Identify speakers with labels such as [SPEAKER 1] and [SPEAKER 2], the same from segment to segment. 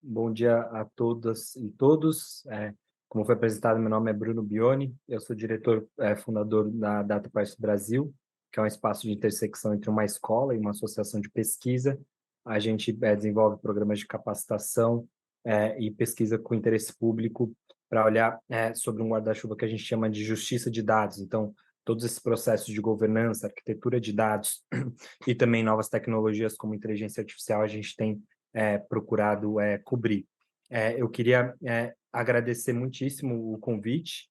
[SPEAKER 1] Bom dia a todas e todos. Como foi apresentado, meu nome é Bruno Bioni, eu sou diretor fundador da DataParts Brasil, que é um espaço de intersecção entre uma escola e uma associação de pesquisa. A gente desenvolve programas de capacitação e pesquisa com interesse público para olhar sobre um guarda-chuva que a gente chama de justiça de dados. Então, todos esses processos de governança, arquitetura de dados e também novas tecnologias como inteligência artificial, a gente tem procurado cobrir. Eu queria agradecer muitíssimo o convite,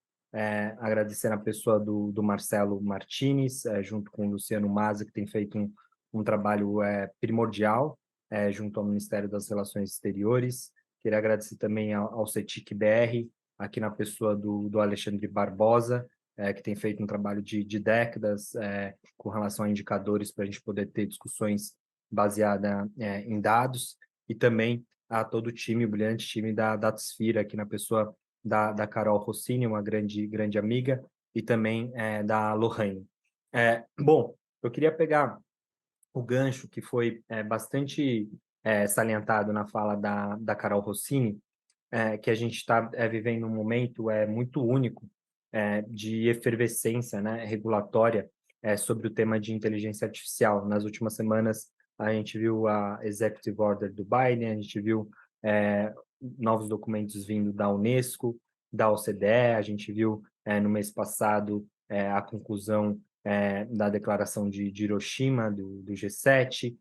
[SPEAKER 1] agradecer a pessoa do Marcelo Martinez, junto com o Luciano Maza, que tem feito um trabalho primordial junto ao Ministério das Relações Exteriores. Queria agradecer também ao CETIC BR, aqui na pessoa do Alexandre Barbosa, que tem feito um trabalho de décadas com relação a indicadores para a gente poder ter discussões baseadas em dados, e também a todo o time, o brilhante time da Datasfera, aqui na pessoa da Carol Rossini, uma grande amiga, e também da Lohane. Bom, eu queria pegar o gancho que foi bastante salientado na fala da Carol Rossini, que a gente está vivendo um momento muito único de efervescência, né, regulatória sobre o tema de inteligência artificial. Nas últimas semanas, a gente viu a Executive Order do Biden, a gente viu novos documentos vindo da Unesco, da OCDE, a gente viu no mês passado a conclusão da declaração de Hiroshima, do G7,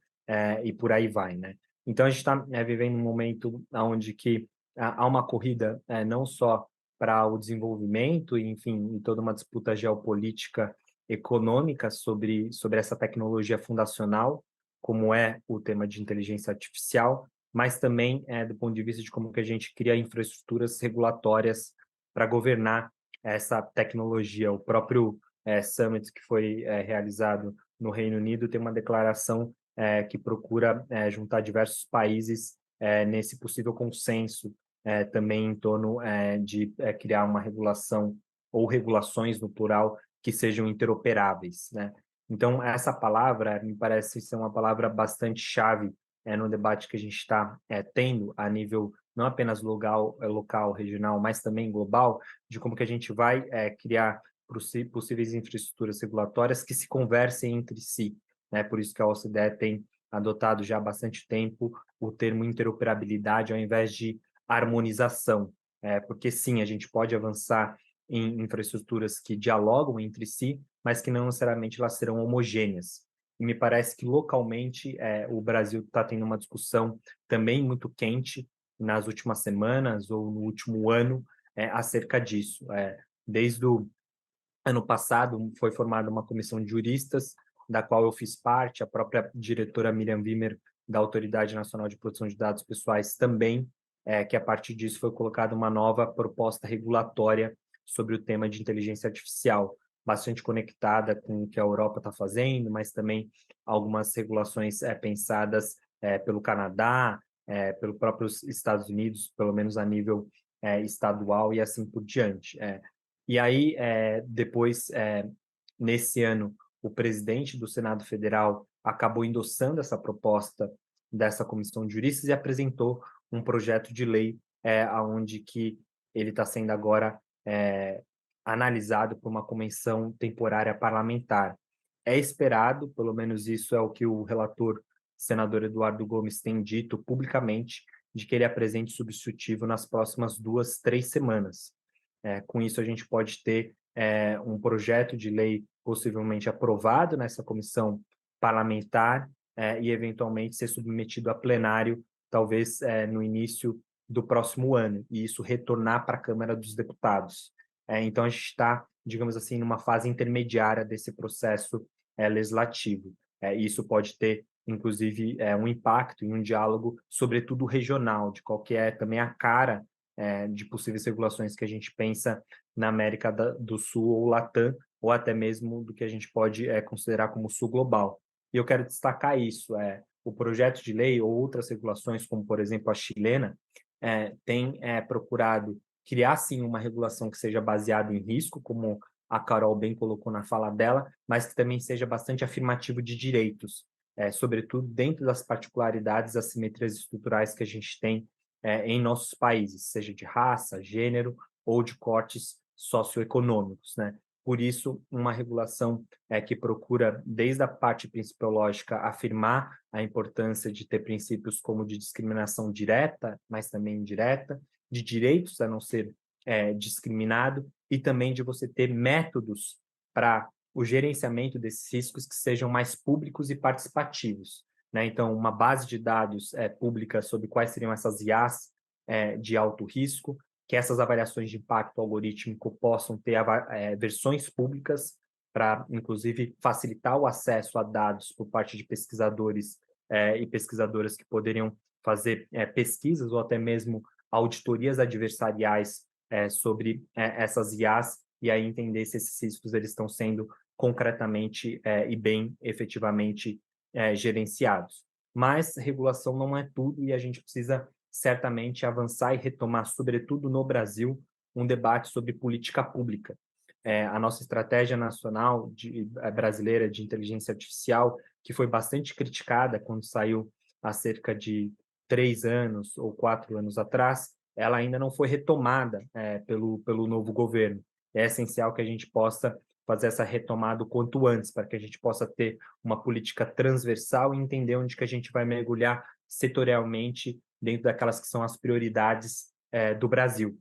[SPEAKER 1] e por aí vai, né? Então, a gente está vivendo um momento onde que há uma corrida não só para o desenvolvimento, e, enfim, e toda uma disputa geopolítica econômica sobre essa tecnologia fundacional, como é o tema de inteligência artificial, mas também do ponto de vista de como que a gente cria infraestruturas regulatórias para governar essa tecnologia. O próprio Summit que foi realizado no Reino Unido tem uma declaração que procura juntar diversos países nesse possível consenso também em torno de criar uma regulação ou regulações no plural que sejam interoperáveis, né? Então, essa palavra me parece ser uma palavra bastante chave no debate que a gente está tendo a nível não apenas local, regional, mas também global, de como que a gente vai criar possíveis infraestruturas regulatórias que se conversem entre si, né? Por isso que a OCDE tem adotado já há bastante tempo o termo interoperabilidade ao invés de harmonização, porque sim, a gente pode avançar em infraestruturas que dialogam entre si, mas que não necessariamente elas serão homogêneas. E me parece que localmente o Brasil está tendo uma discussão também muito quente nas últimas semanas ou no último ano acerca disso. Desde o ano passado foi formada uma comissão de juristas, da qual eu fiz parte, a própria diretora Miriam Wimmer, da Autoridade Nacional de Proteção de Dados Pessoais, também, que a partir disso foi colocada uma nova proposta regulatória sobre o tema de inteligência artificial, bastante conectada com o que a Europa está fazendo, mas também algumas regulações pensadas pelo Canadá, pelos próprios Estados Unidos, pelo menos a nível estadual e assim por diante. E aí, depois, nesse ano, o presidente do Senado Federal acabou endossando essa proposta dessa comissão de juristas e apresentou um projeto de lei onde que ele está sendo agora analisado por uma comissão temporária parlamentar. É esperado, pelo menos isso é o que o relator, senador Eduardo Gomes, tem dito publicamente, de que ele apresente substitutivo nas próximas 2, 3 semanas. Com isso, a gente pode ter um projeto de lei possivelmente aprovado nessa comissão parlamentar e, eventualmente, ser submetido a plenário, talvez no início do próximo ano, e isso retornar para a Câmara dos Deputados. Então, a gente está, digamos assim, numa fase intermediária desse processo legislativo. Isso pode ter, inclusive, um impacto em um diálogo, sobretudo regional, de qual que é também a cara de possíveis regulações que a gente pensa na América do Sul ou Latam, ou até mesmo do que a gente pode considerar como Sul global. E eu quero destacar isso, o projeto de lei ou outras regulações, como por exemplo a chilena, tem procurado criar sim uma regulação que seja baseada em risco, como a Carol bem colocou na fala dela, mas que também seja bastante afirmativo de direitos, sobretudo dentro das particularidades, assimetrias estruturais que a gente tem em nossos países, seja de raça, gênero ou de cortes socioeconômicos, né? Por isso, uma regulação que procura, desde a parte principiológica, afirmar a importância de ter princípios como de discriminação direta, mas também indireta, de direitos a não ser discriminado e também de você ter métodos para o gerenciamento desses riscos que sejam mais públicos e participativos, né? Então, uma base de dados pública sobre quais seriam essas IAs de alto risco, que essas avaliações de impacto algorítmico possam ter versões públicas para, inclusive, facilitar o acesso a dados por parte de pesquisadores e pesquisadoras que poderiam fazer pesquisas ou até mesmo auditorias adversariais sobre essas IAs e aí entender se esses riscos eles estão sendo concretamente e bem efetivamente gerenciados. Mas regulação não é tudo e a gente precisa certamente avançar e retomar, sobretudo no Brasil, um debate sobre política pública. A nossa estratégia nacional brasileira de inteligência artificial, que foi bastante criticada quando saiu há cerca de 3 anos ou 4 anos atrás, ela ainda não foi retomada pelo novo governo. É essencial que a gente possa fazer essa retomada o quanto antes, para que a gente possa ter uma política transversal e entender onde que a gente vai mergulhar setorialmente dentro daquelas que são as prioridades do Brasil.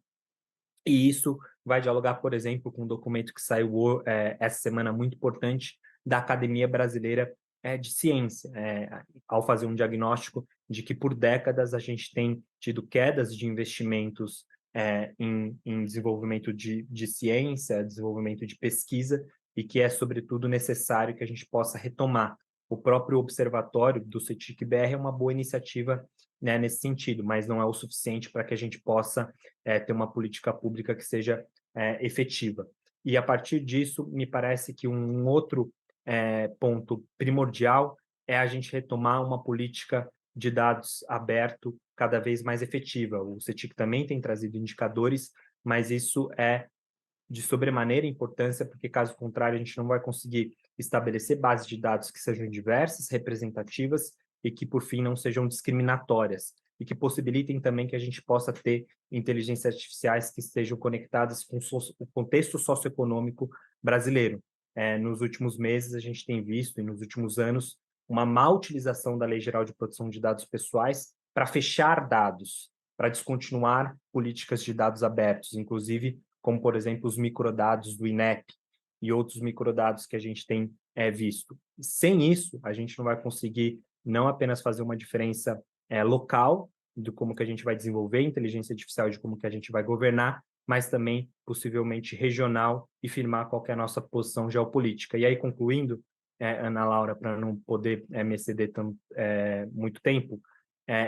[SPEAKER 1] E isso vai dialogar, por exemplo, com um documento que saiu essa semana muito importante da Academia Brasileira de Ciência, ao fazer um diagnóstico de que por décadas a gente tem tido quedas de investimentos em desenvolvimento de ciência, desenvolvimento de pesquisa, e que é, sobretudo, necessário que a gente possa retomar. O próprio observatório do CETIC-BR é uma boa iniciativa, né, nesse sentido, mas não é o suficiente para que a gente possa ter uma política pública que seja efetiva. E, a partir disso, me parece que um outro ponto primordial é a gente retomar uma política de dados aberto cada vez mais efetiva. O CETIC também tem trazido indicadores, mas isso é de sobremaneira importância, porque caso contrário a gente não vai conseguir estabelecer bases de dados que sejam diversas, representativas e que por fim não sejam discriminatórias e que possibilitem também que a gente possa ter inteligências artificiais que estejam conectadas com o contexto socioeconômico brasileiro. Nos últimos meses a gente tem visto e nos últimos anos uma má utilização da Lei Geral de Proteção de Dados Pessoais para fechar dados, para descontinuar políticas de dados abertos, inclusive como, por exemplo, os microdados do INEP e outros microdados que a gente tem visto. Sem isso, a gente não vai conseguir não apenas fazer uma diferença local de como que a gente vai desenvolver inteligência artificial e de como que a gente vai governar, mas também, possivelmente, regional e firmar qual que é a nossa posição geopolítica. E aí, concluindo, Ana Laura, para não poder me exceder muito tempo,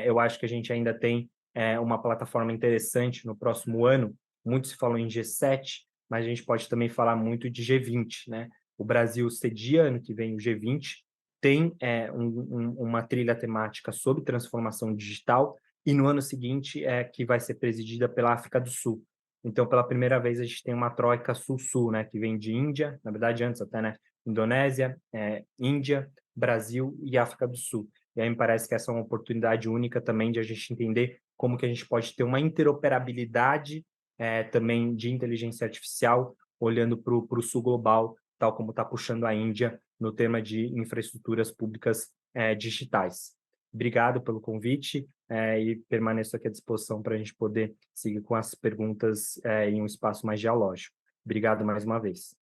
[SPEAKER 1] eu acho que a gente ainda tem uma plataforma interessante no próximo ano. Muito se falou em G7, mas a gente pode também falar muito de G20, né? O Brasil cedia ano que vem o G20, tem uma trilha temática sobre transformação digital e no ano seguinte que vai ser presidida pela África do Sul. Então, pela primeira vez, a gente tem uma troika sul-sul, né? Que vem de Índia, na verdade antes até, né? Indonésia, Índia, Brasil e África do Sul. E aí me parece que essa é uma oportunidade única também de a gente entender como que a gente pode ter uma interoperabilidade também de inteligência artificial, olhando para o sul global, tal como está puxando a Índia no tema de infraestruturas públicas digitais. Obrigado pelo convite e permaneço aqui à disposição para a gente poder seguir com as perguntas em um espaço mais dialógico. Obrigado mais uma vez.